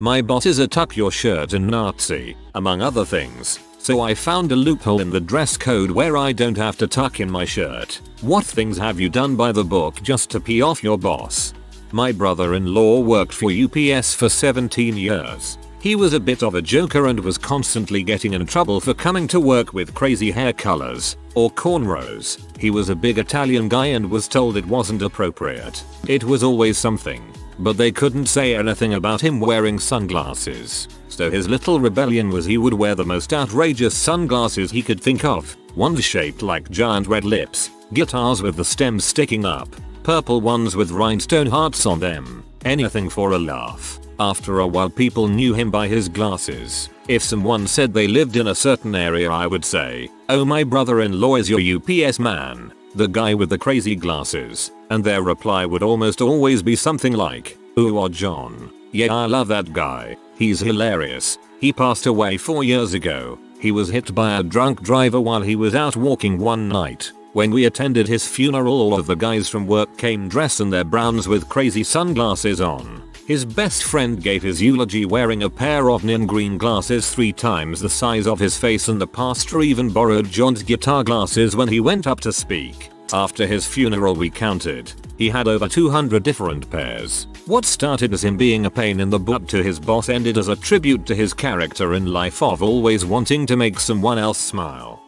My boss is a tuck your shirt in Nazi, among other things. So I found a loophole in the dress code where I don't have to tuck in my shirt. What things have you done by the book just to pee off your boss? My brother-in-law worked for UPS for 17 years. He was a bit of a joker and was constantly getting in trouble for coming to work with crazy hair colors or cornrows. He was a big Italian guy and was told it wasn't appropriate. It was always something, but they couldn't say anything about him wearing sunglasses. So his little rebellion was he would wear the most outrageous sunglasses he could think of, ones shaped like giant red lips, guitars with the stems sticking up, purple ones with rhinestone hearts on them, anything for a laugh. After a while people knew him by his glasses. If someone said they lived in a certain area I would say, "Oh, my brother-in-law is your UPS man, the guy with the crazy glasses," and their reply would almost always be something like, "Ooh, John. Yeah, I love that guy. He's hilarious. He passed away 4 years ago. He was hit by a drunk driver while he was out walking one night. When we attended his funeral all of the guys from work came dressed in their browns with crazy sunglasses on. His best friend gave his eulogy wearing a pair of neon green glasses 3 times the size of his face, and the pastor even borrowed John's guitar glasses when he went up to speak. After his funeral we counted. He had over 200 different pairs. What started as him being a pain in the butt to his boss ended as a tribute to his character in life of always wanting to make someone else smile.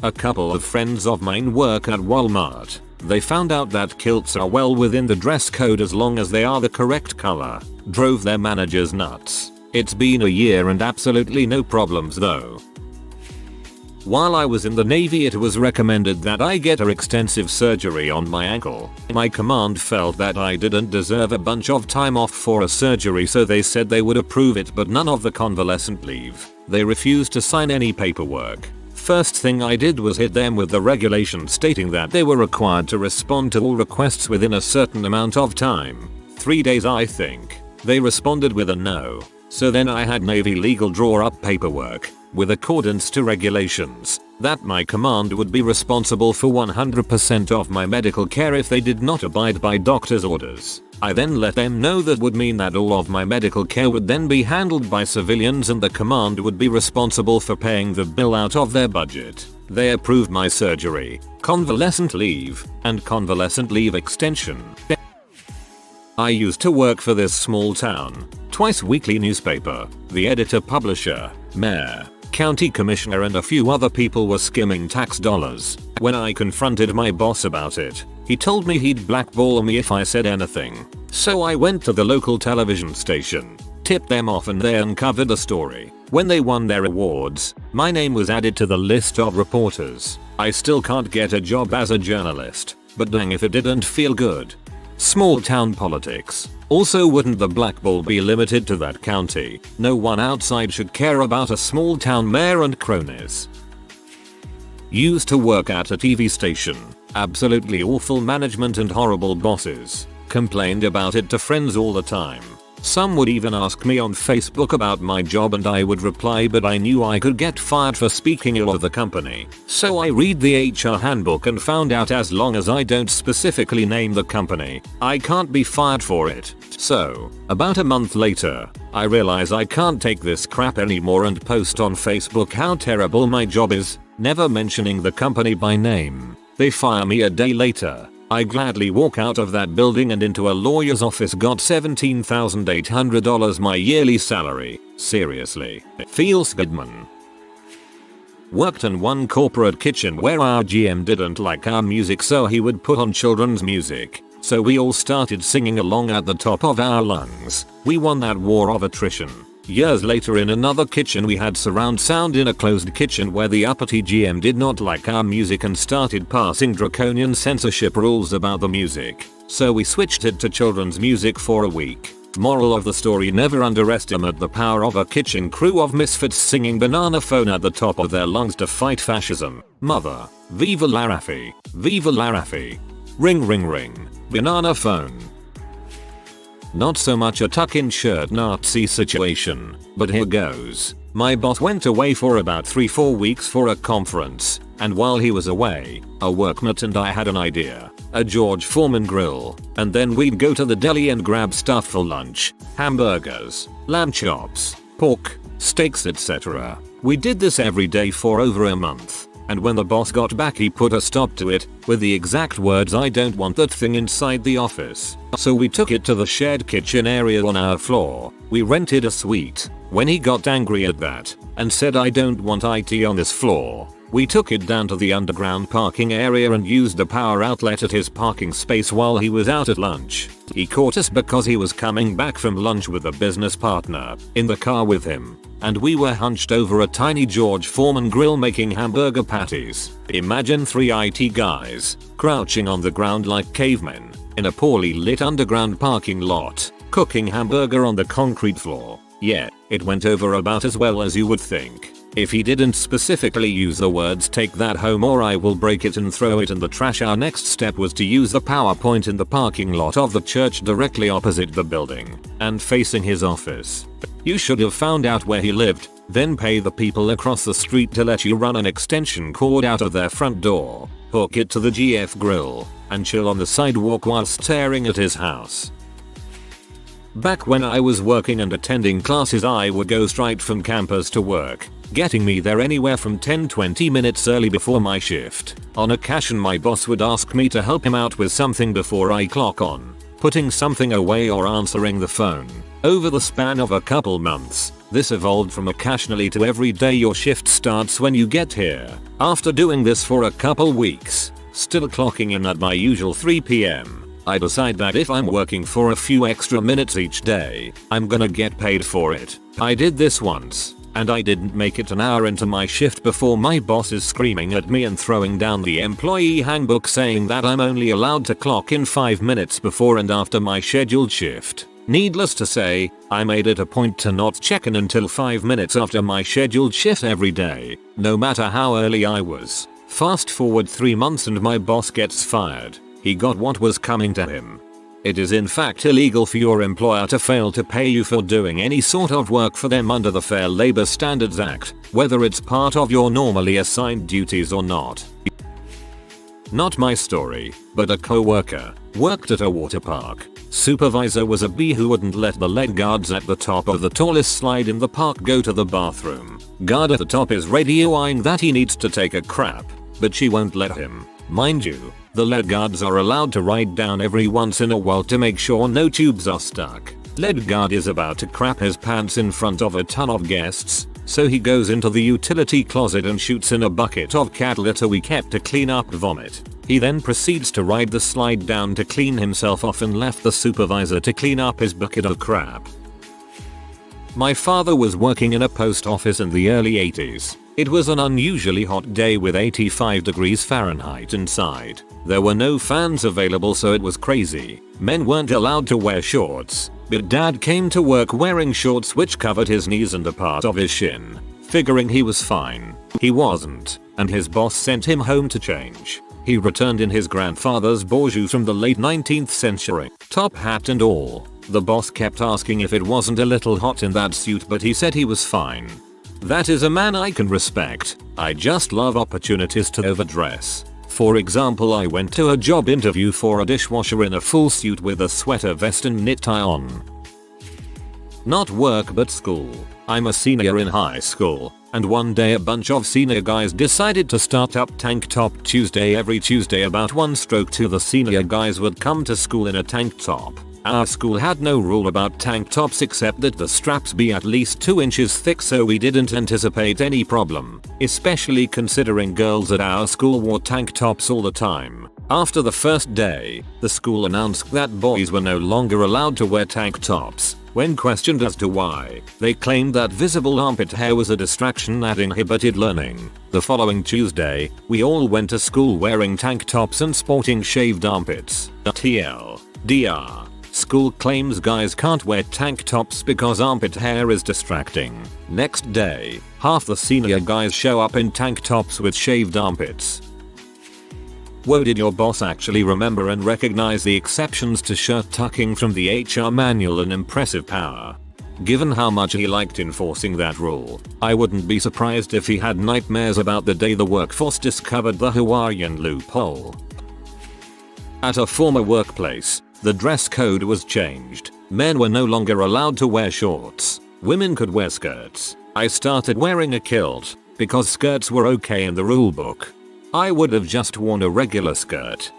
A couple of friends of mine work at Walmart. They found out that kilts are well within the dress code as long as they are the correct color. Drove their managers nuts. It's been a year and absolutely no problems though. While I was in the Navy it was recommended that I get a extensive surgery on my ankle. My command felt that I didn't deserve a bunch of time off for a surgery, so they said they would approve it but none of the convalescent leave. They refused to sign any paperwork. First thing I did was hit them with the regulation stating that they were required to respond to all requests within a certain amount of time. 3 days I think. They responded with a no. So then I had Navy legal draw up paperwork, with accordance to regulations, that my command would be responsible for 100% of my medical care if they did not abide by doctor's orders. I then let them know that would mean that all of my medical care would then be handled by civilians and the command would be responsible for paying the bill out of their budget. They approved my surgery, convalescent leave, and convalescent leave extension. I used to work for this small town, twice weekly newspaper. The editor, publisher, mayor, county commissioner and a few other people were skimming tax dollars. When I confronted my boss about it, he told me he'd blackball me if I said anything. So I went to the local television station, tipped them off, and they uncovered the story. When they won their awards, my name was added to the list of reporters. I still can't get a job as a journalist, but dang if it didn't feel good. Small town politics. Also, wouldn't the blackball be limited to that county? No one outside should care about a small town mayor and cronies. Used to work at a TV station. Absolutely awful management and horrible bosses. Complained about it to friends all the time. Some would even ask me on Facebook about my job and I would reply, but I knew I could get fired for speaking ill of the company. So I read the HR handbook and found out as long as I don't specifically name the company, I can't be fired for it. So, about a month later, I realize I can't take this crap anymore and post on Facebook how terrible my job is, never mentioning the company by name. They fire me a day later. I gladly walk out of that building and into a lawyer's office, got $17,800 my yearly salary. Seriously. Feels good, man. Worked in one corporate kitchen where our GM didn't like our music, so he would put on children's music. So we all started singing along at the top of our lungs. We won that war of attrition. Years later in another kitchen we had surround sound in a closed kitchen where the uppity GM did not like our music and started passing draconian censorship rules about the music. So we switched it to children's music for a week. Moral of the story: never underestimate the power of a kitchen crew of misfits singing Banana Phone at the top of their lungs to fight fascism. Mother. Viva la Raffi. Viva la Raffi. Ring ring ring. Banana Phone. Not so much a tuck-in shirt Nazi situation, but here goes. My boss went away for about 3-4 weeks for a conference, and while he was away, a workmate and I had an idea. a George Foreman grill, and then we'd go to the deli and grab stuff for lunch. Hamburgers, lamb chops, pork, steaks, etc. We did this every day for over a month. And when the boss got back, he put a stop to it with the exact words, "I don't want that thing inside the office." So we took it to the shared kitchen area on our floor. We rented a suite. When he got angry at that and said, "I don't want IT on this floor," we took it down to the underground parking area and used the power outlet at his parking space while he was out at lunch. He caught us because he was coming back from lunch with a business partner in the car with him, and we were hunched over a tiny George Foreman grill making hamburger patties. Imagine 3 IT guys crouching on the ground like cavemen in a poorly lit underground parking lot, cooking hamburger on the concrete floor. Yeah, it went over about as well as you would think. If he didn't specifically use the words "take that home or I will break it and throw it in the trash," our next step was to use the PowerPoint in the parking lot of the church directly opposite the building and facing his office. You should have found out where he lived, then pay the people across the street to let you run an extension cord out of their front door, hook it to the GF grill, and chill on the sidewalk while staring at his house. Back when I was working and attending classes, I would go straight from campus to work, getting me there anywhere from 10-20 minutes early before my shift. On occasion my boss would ask me to help him out with something before I clock on, putting something away or answering the phone. Over the span of a couple months, this evolved from occasionally to every day. Your shift starts when you get here. After doing this for a couple weeks, still clocking in at my usual 3 PM, I decide that if I'm working for a few extra minutes each day, I'm gonna get paid for it. I did this once, and I didn't make it an hour into my shift before my boss is screaming at me and throwing down the employee handbook saying that I'm only allowed to clock in 5 minutes before and after my scheduled shift. Needless to say, I made it a point to not check in until 5 minutes after my scheduled shift every day, no matter how early I was. Fast forward 3 months and my boss gets fired. He got what was coming to him. It is in fact illegal for your employer to fail to pay you for doing any sort of work for them under the Fair Labor Standards Act, whether it's part of your normally assigned duties or not. Not my story, but a co-worker worked at a water park. Supervisor was a bee who wouldn't let the lead guards at the top of the tallest slide in the park go to the bathroom. Guard at the top is radioing that he needs to take a crap, but she won't let him. Mind you, the lead guards are allowed to ride down every once in a while to make sure no tubes are stuck. Lead guard is about to crap his pants in front of a ton of guests, so he goes into the utility closet and shoots in a bucket of cat litter we kept to clean up vomit. He then proceeds to ride the slide down to clean himself off and left the supervisor to clean up his bucket of crap. My father was working in a post office in the early 80s. It was an unusually hot day with 85 degrees Fahrenheit inside. There were no fans available, so it was crazy. Men weren't allowed to wear shorts, but Dad came to work wearing shorts which covered his knees and a part of his shin. Figuring he was fine, he wasn't, and his boss sent him home to change. He returned in his grandfather's bourgeois from the late 19th century, top hat and all. The boss kept asking if it wasn't a little hot in that suit, but he said he was fine. That is a man I can respect. I just love opportunities to overdress. For example, I went to a job interview for a dishwasher in a full suit with a sweater vest and knit tie on. Not work but school. I'm a senior in high school, and one day a bunch of senior guys decided to start up Tank Top Tuesday. Every Tuesday about 1/2 the senior guys would come to school in a tank top. Our school had no rule about tank tops except that the straps be at least 2 inches thick, so we didn't anticipate any problem, especially considering girls at our school wore tank tops all the time. After the first day, the school announced that boys were no longer allowed to wear tank tops. When questioned as to why, they claimed that visible armpit hair was a distraction that inhibited learning. The following Tuesday, we all went to school wearing tank tops and sporting shaved armpits. TLDR. School claims guys can't wear tank tops because armpit hair is distracting. Next day, half the senior guys show up in tank tops with shaved armpits. Whoa, did your boss actually remember and recognize the exceptions to shirt tucking from the HR manual? An impressive power. Given how much he liked enforcing that rule, I wouldn't be surprised if he had nightmares about the day the workforce discovered the Hawaiian loophole. At a former workplace, the dress code was changed. Men were no longer allowed to wear shorts. Women could wear skirts. I started wearing a kilt because skirts were okay in the rulebook. I would have just worn a regular skirt.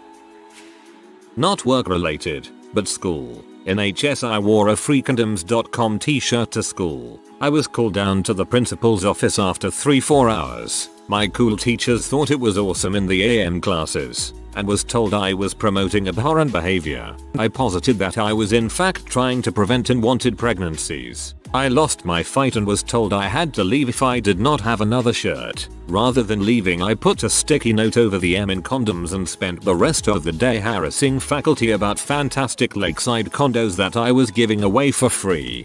Not work related, but school. In HS I wore a freakondoms.com t-shirt to school. I was called down to the principal's office after 3-4 hours. My cool teachers thought it was awesome in the AM classes and was told I was promoting abhorrent behavior. I posited that I was in fact trying to prevent unwanted pregnancies. I lost my fight and was told I had to leave if I did not have another shirt. Rather than leaving, I put a sticky note over the M in condoms and spent the rest of the day harassing faculty about fantastic lakeside condos that I was giving away for free.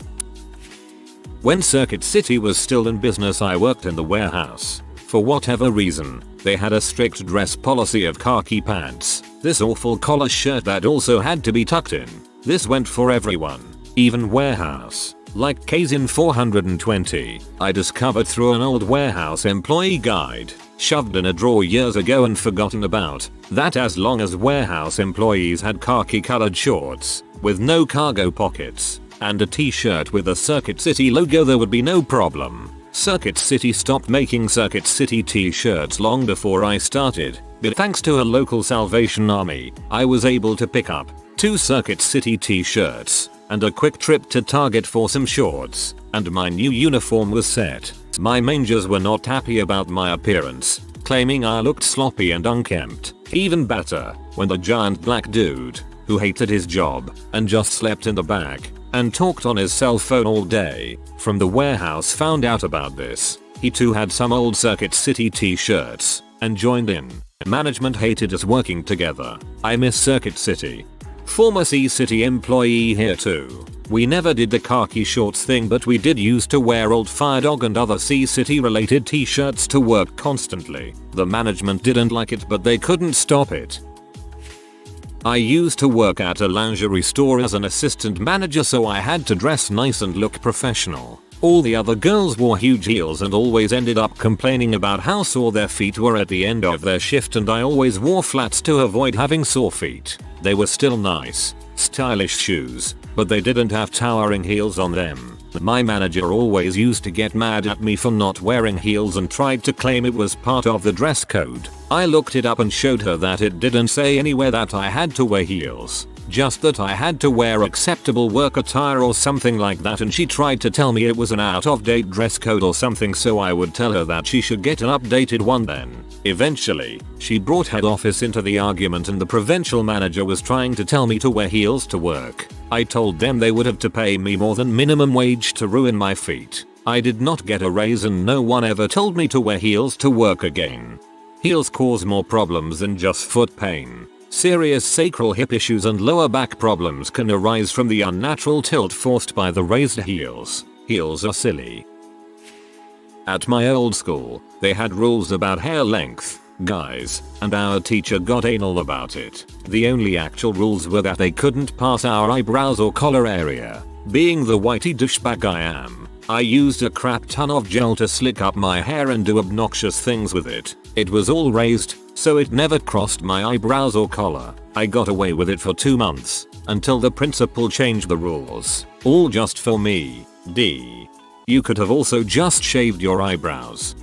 When Circuit City was still in business, I worked in the warehouse. For whatever reason, they had a strict dress policy of khaki pants, this awful collar shirt that also had to be tucked in. This went for everyone, even warehouse. Like case in 420, I discovered through an old warehouse employee guide, shoved in a drawer years ago and forgotten about, that as long as warehouse employees had khaki colored shorts, with no cargo pockets, and a t-shirt with a Circuit City logo, there would be no problem. Circuit City stopped making Circuit City t-shirts long before I started, but thanks to a local Salvation Army, I was able to pick up 2 Circuit City t-shirts and a quick trip to Target for some shorts, and my new uniform was set. My managers were not happy about my appearance, claiming I looked sloppy and unkempt. Even better, when the giant black dude, who hated his job and just slept in the back and talked on his cell phone all day, from the warehouse found out about this. He too had some old Circuit City t-shirts and joined in. Management hated us working together. I miss Circuit City. Former C-City employee here too. We never did the khaki shorts thing, but we did used to wear old Fire Dog and other C-City related t-shirts to work constantly. The management didn't like it, but they couldn't stop it. I used to work at a lingerie store as an assistant manager, so I had to dress nice and look professional. All the other girls wore huge heels and always ended up complaining about how sore their feet were at the end of their shift, and I always wore flats to avoid having sore feet. They were still nice, stylish shoes, but they didn't have towering heels on them. My manager always used to get mad at me for not wearing heels and tried to claim it was part of the dress code. I looked it up and showed her that it didn't say anywhere that I had to wear heels, just that I had to wear acceptable work attire or something like that, and she tried to tell me it was an out-of-date dress code or something, so I would tell her that she should get an updated one then. Eventually, she brought head office into the argument and the provincial manager was trying to tell me to wear heels to work. I told them they would have to pay me more than minimum wage to ruin my feet. I did not get a raise and no one ever told me to wear heels to work again. Heels cause more problems than just foot pain. Serious sacral hip issues and lower back problems can arise from the unnatural tilt forced by the raised heels. Heels are silly. At my old school, they had rules about hair length, guys, and our teacher got anal about it. The only actual rules were that they couldn't pass our eyebrows or collar area. Being the whitey douchebag I am, I used a crap ton of gel to slick up my hair and do obnoxious things with it. It was all raised, so it never crossed my eyebrows or collar. I got away with it for 2 months, until the principal changed the rules. All just for me. D. You could have also just shaved your eyebrows.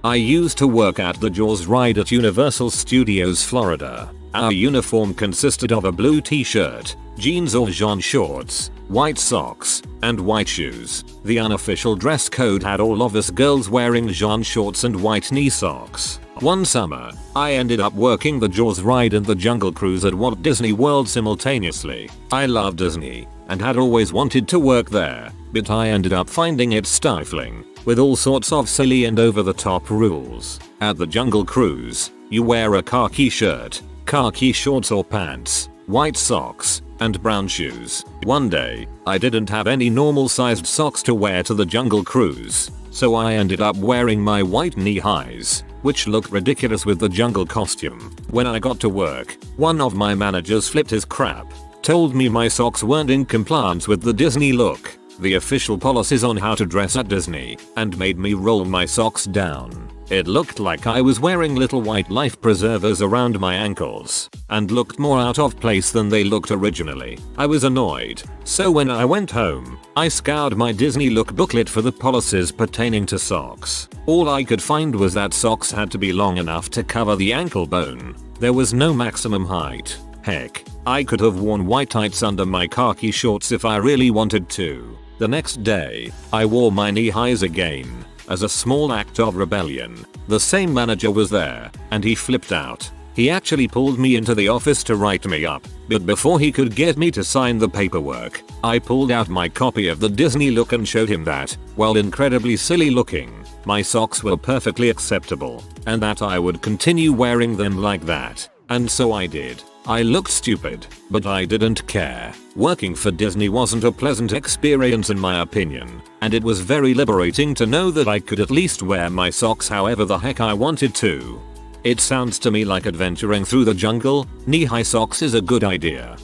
I used to work at the Jaws ride at Universal Studios Florida. Our uniform consisted of a blue t-shirt, jeans or jean shorts, white socks, and white shoes. The unofficial dress code had all of us girls wearing jean shorts and white knee socks. One summer, I ended up working the Jaws ride and the Jungle Cruise at Walt Disney World simultaneously. I love Disney and had always wanted to work there, but I ended up finding it stifling, with all sorts of silly and over-the-top rules. At the Jungle Cruise, you wear a khaki shirt, khaki shorts or pants, white socks, and brown shoes. One day, I didn't have any normal sized socks to wear to the Jungle Cruise, so I ended up wearing my white knee highs, which looked ridiculous with the jungle costume. When I got to work, one of my managers flipped his crap, told me my socks weren't in compliance with the Disney look. the official policies on how to dress at Disney, and made me roll my socks down. It looked like I was wearing little white life preservers around my ankles, and looked more out of place than they looked originally. I was annoyed, so when I went home, I scoured my Disney look booklet for the policies pertaining to socks. All I could find was that socks had to be long enough to cover the ankle bone. There was no maximum height. Heck, I could have worn white tights under my khaki shorts if I really wanted to. The next day, I wore my knee highs again. As a small act of rebellion, the same manager was there, and he flipped out. He actually pulled me into the office to write me up, but before he could get me to sign the paperwork, I pulled out my copy of the Disney look and showed him that, while incredibly silly looking, my socks were perfectly acceptable, and that I would continue wearing them like that. And so I did. I looked stupid, but I didn't care. Working for Disney wasn't a pleasant experience in my opinion, and it was very liberating to know that I could at least wear my socks however the heck I wanted to. It sounds to me like adventuring through the jungle. Knee-high socks is a good idea.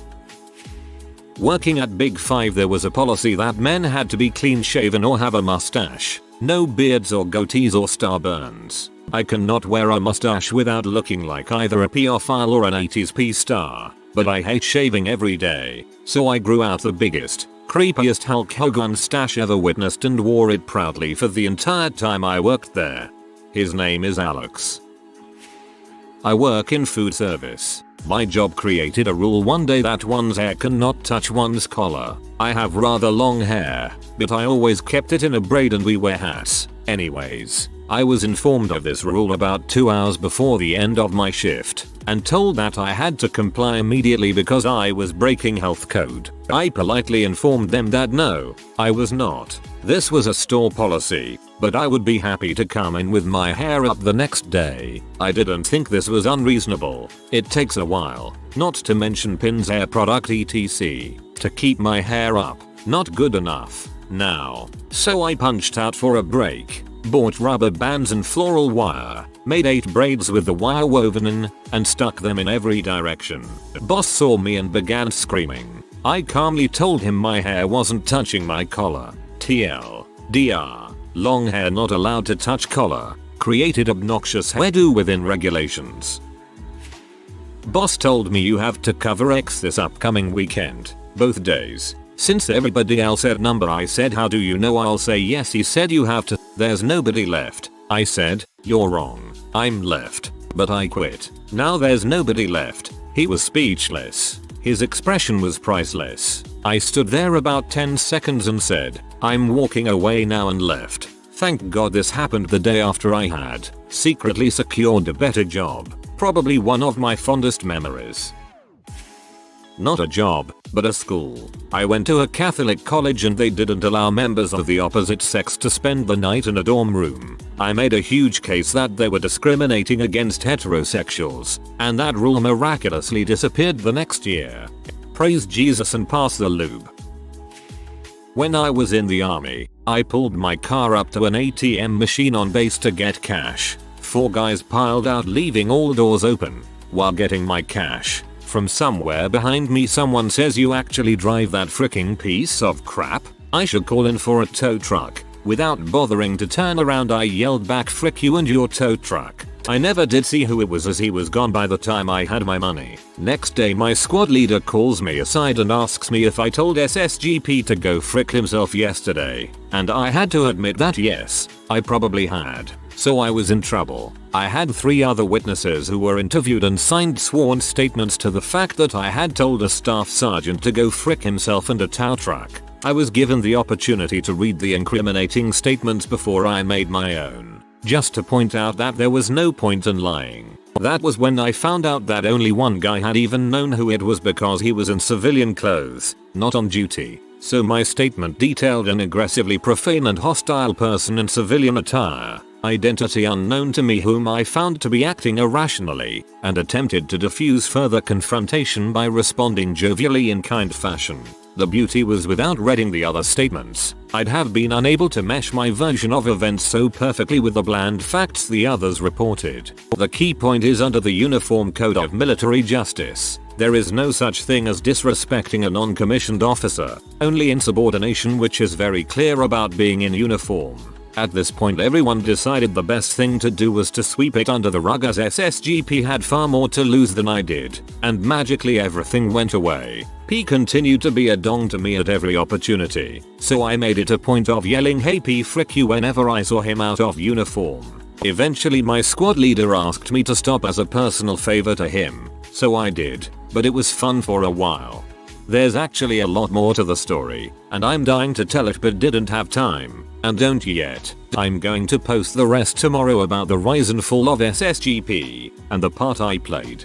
Working at Big 5, there was a policy that men had to be clean shaven or have a mustache. No beards or goatees or starburns. I cannot wear a mustache without looking like either a pedophile or an 80s P-star, but I hate shaving every day, so I grew out the biggest, creepiest Hulk Hogan stash ever witnessed and wore it proudly for the entire time I worked there. His name is Alex. I work in food service. My job created a rule one day that one's hair cannot touch one's collar. I have rather long hair, but I always kept it in a braid and we wear hats. Anyways, I was informed of this rule about 2 hours before the end of my shift, and told that I had to comply immediately because I was breaking health code. I politely informed them that no, I was not. This was a store policy, but I would be happy to come in with my hair up the next day. I didn't think this was unreasonable. It takes a while, not to mention pins, hair product etc. to keep my hair up. Not good enough. Now. So I punched out for a break, bought rubber bands and floral wire, made 8 braids with the wire woven in, and stuck them in every direction. Boss saw me and began screaming. I calmly told him my hair wasn't touching my collar. TL. DR. Long hair not allowed to touch collar. Created obnoxious hairdo within regulations. Boss told me you have to cover X this upcoming weekend, both days. Since everybody else said number, I said how do you know I'll say yes. He said you have to. There's nobody left. I said, you're wrong. I'm left. But I quit. Now there's nobody left. He was speechless. His expression was priceless. I stood there about 10 seconds and said, I'm walking away now, and left. Thank God this happened the day after I had secretly secured a better job. Probably one of my fondest memories. Not a job, but a school. I went to a Catholic college and they didn't allow members of the opposite sex to spend the night in a dorm room. I made a huge case that they were discriminating against heterosexuals, and that rule miraculously disappeared the next year. Praise Jesus and pass the lube. When I was in the army, I pulled my car up to an ATM machine on base to get cash. 4 guys piled out, leaving all doors open. While getting my cash, from somewhere behind me someone says, you actually drive that freaking piece of crap? I should call in for a tow truck. Without bothering to turn around, I yelled back, frick you and your tow truck. I never did see who it was as he was gone by the time I had my money. Next day my squad leader calls me aside and asks me if I told SSGP to go frick himself yesterday, and I had to admit that yes, I probably had. So I was in trouble. I had 3 other witnesses who were interviewed and signed sworn statements to the fact that I had told a staff sergeant to go frick himself and a tow truck. I was given the opportunity to read the incriminating statements before I made my own, just to point out that there was no point in lying. That was when I found out that only one guy had even known who it was because he was in civilian clothes, not on duty. So my statement detailed an aggressively profane and hostile person in civilian attire, identity unknown to me, whom I found to be acting irrationally, and attempted to diffuse further confrontation by responding jovially in kind fashion. The beauty was, without reading the other statements, I'd have been unable to mesh my version of events so perfectly with the bland facts the others reported. The key point is, under the Uniform Code of Military Justice, There is no such thing as disrespecting a non-commissioned officer, only insubordination, which is very clear about being in uniform. At this point everyone decided the best thing to do was to sweep it under the rug, as SSGP had far more to lose than I did, and magically everything went away. P continued to be a dong to me at every opportunity, so I made it a point of yelling "Hey P, frick you" whenever I saw him out of uniform. Eventually my squad leader asked me to stop as a personal favor to him, so I did, but it was fun for a while. There's actually a lot more to the story, and I'm dying to tell it but didn't have time, and don't yet. I'm going to post the rest tomorrow about the rise and fall of SSGP, and the part I played.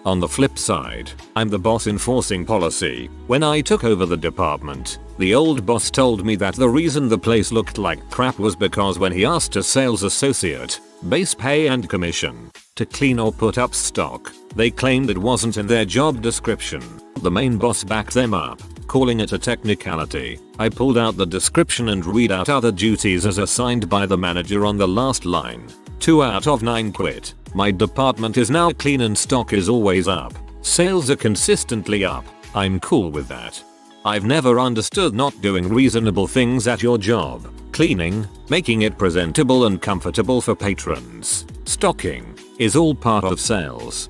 On the flip side, I'm the boss enforcing policy. When I took over the department, the old boss told me that the reason the place looked like crap was because when he asked a sales associate, base pay and commission, to clean or put up stock, they claimed it wasn't in their job description. The main boss backed them up, calling it a technicality. I pulled out the description and read out other duties as assigned by the manager on the last line. 2 out of 9 quit. My department is now clean and stock is always up. Sales are consistently up. I'm cool with that. I've never understood not doing reasonable things at your job. Cleaning, making it presentable and comfortable for patrons, stocking, is all part of sales.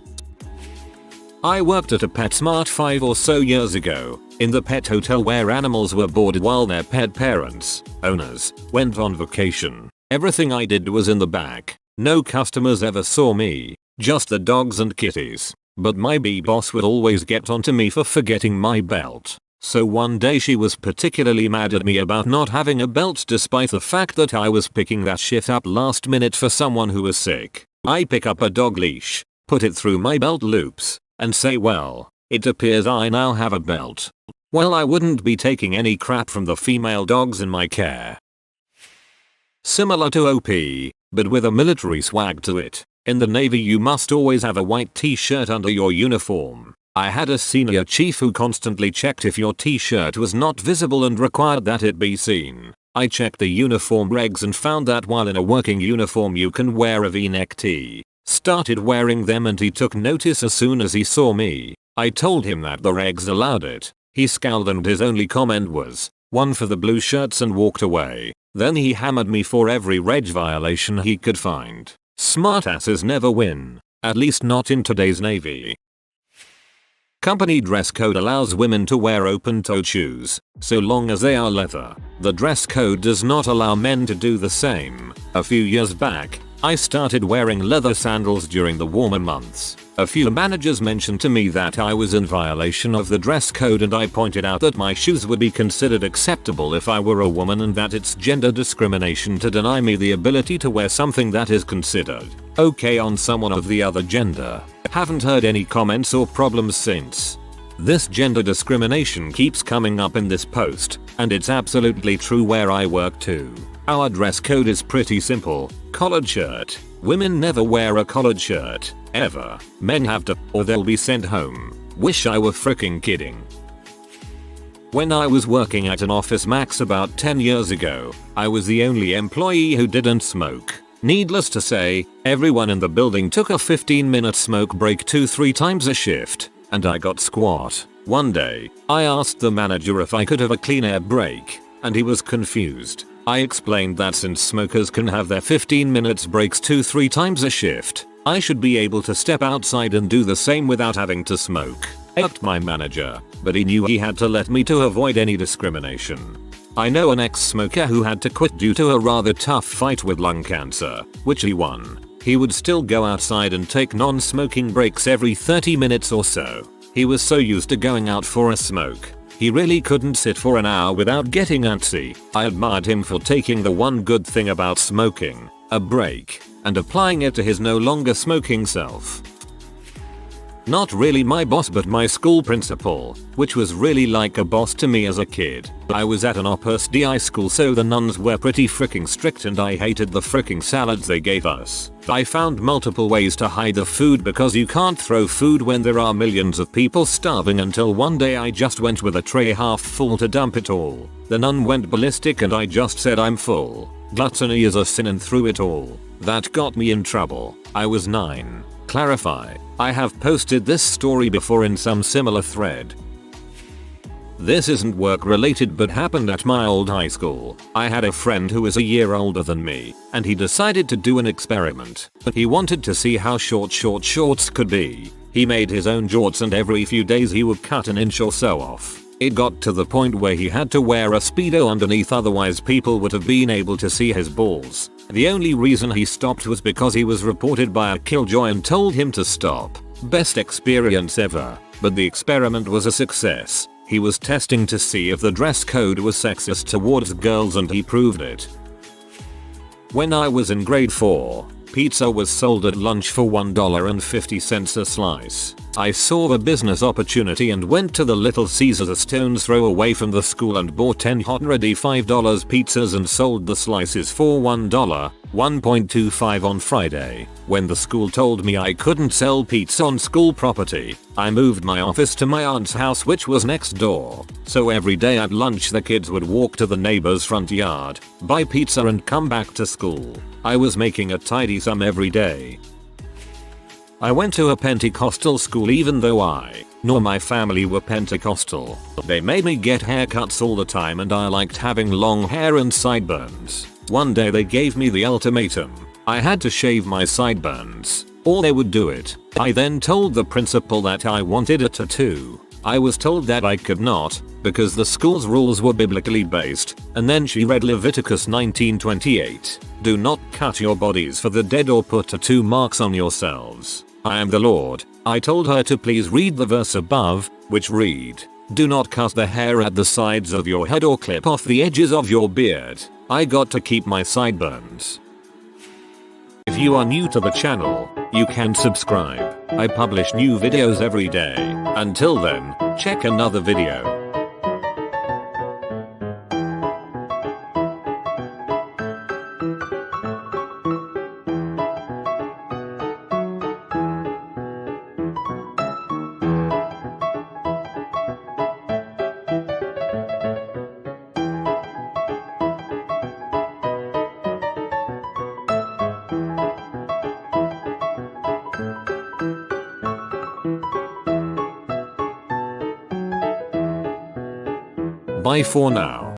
I worked at a PetSmart 5 or so years ago, in the pet hotel where animals were boarded while their pet parents, owners, went on vacation. Everything I did was in the back. No customers ever saw me, just the dogs and kitties. But my boss would always get onto me for forgetting my belt. So one day she was particularly mad at me about not having a belt despite the fact that I was picking that shit up last minute for someone who was sick. I pick up a dog leash, put it through my belt loops, and say, "Well, it appears I now have a belt." Well, I wouldn't be taking any crap from the female dogs in my care. Similar to OP, but with a military swag to it. In the Navy you must always have a white t-shirt under your uniform. I had a senior chief who constantly checked if your t-shirt was not visible and required that it be seen. I checked the uniform regs and found that while in a working uniform you can wear a v-neck tee. Started wearing them and he took notice as soon as he saw me. I told him that the regs allowed it. He scowled and his only comment was, "One for the blue shirts," and walked away. Then he hammered me for every reg violation he could find. Smartasses never win. At least not in today's Navy. Company dress code allows women to wear open-toed shoes, so long as they are leather. The dress code does not allow men to do the same. A few years back, I started wearing leather sandals during the warmer months. A few managers mentioned to me that I was in violation of the dress code and I pointed out that my shoes would be considered acceptable if I were a woman and that it's gender discrimination to deny me the ability to wear something that is considered okay on someone of the other gender. Haven't heard any comments or problems since. This gender discrimination keeps coming up in this post, and it's absolutely true where I work too. Our dress code is pretty simple. Collared shirt. Women never wear a collared shirt, ever. Men have to, or they'll be sent home. Wish I were freaking kidding. When I was working at an Office Max about 10 years ago, I was the only employee who didn't smoke. Needless to say, everyone in the building took a 15-minute smoke break 2-3 times a shift, and I got squat. One day, I asked the manager if I could have a clean air break, and he was confused. I explained that since smokers can have their 15 minutes breaks 2-3 times a shift, I should be able to step outside and do the same without having to smoke. Asked my manager, but he knew he had to let me to avoid any discrimination. I know an ex-smoker who had to quit due to a rather tough fight with lung cancer, which he won. He would still go outside and take non-smoking breaks every 30 minutes or so. He was so used to going out for a smoke, he really couldn't sit for an hour without getting antsy. I admired him for taking the one good thing about smoking, a break, and applying it to his no longer smoking self. Not really my boss but my school principal, which was really like a boss to me as a kid. I was at an Opus Dei school so the nuns were pretty freaking strict and I hated the freaking salads they gave us. I found multiple ways to hide the food because you can't throw food when there are millions of people starving until one day I just went with a tray half full to dump it all. The nun went ballistic and I just said I'm full. Gluttony is a sin and threw it all. That got me in trouble. I was 9. Clarify, I have posted this story before in some similar thread. This isn't work related but happened at my old high school. I had a friend who is a year older than me, and he decided to do an experiment. He wanted to see how short shorts could be. He made his own jorts and every few days he would cut an inch or so off. It got to the point where he had to wear a Speedo underneath, otherwise people would have been able to see his balls. The only reason he stopped was because he was reported by a killjoy and told him to stop. Best experience ever. But the experiment was a success. He was testing to see if the dress code was sexist towards girls and he proved it. When I was in grade 4, pizza was sold at lunch for $1.50 a slice. I saw a business opportunity and went to the Little Caesars a stone's throw away from the school and bought 10 hot ready $5 pizzas and sold the slices for $1.25 on Friday. When the school told me I couldn't sell pizza on school property, I moved my office to my aunt's house, which was next door. So every day at lunch the kids would walk to the neighbor's front yard, buy pizza and come back to school. I was making a tidy sum every day. I went to a Pentecostal school even though I, nor my family were Pentecostal. They made me get haircuts all the time and I liked having long hair and sideburns. One day they gave me the ultimatum. I had to shave my sideburns, or they would do it. I then told the principal that I wanted a tattoo. I was told that I could not, because the school's rules were biblically based, and then she read Leviticus 19:28. Do not cut your bodies for the dead or put tattoo marks on yourselves. I am the Lord. I told her to please read the verse above, which read, do not cut the hair at the sides of your head or clip off the edges of your beard. I got to keep my sideburns. If you are new to the channel, you can subscribe. I publish new videos every day. Until then, check another video. Bye for now.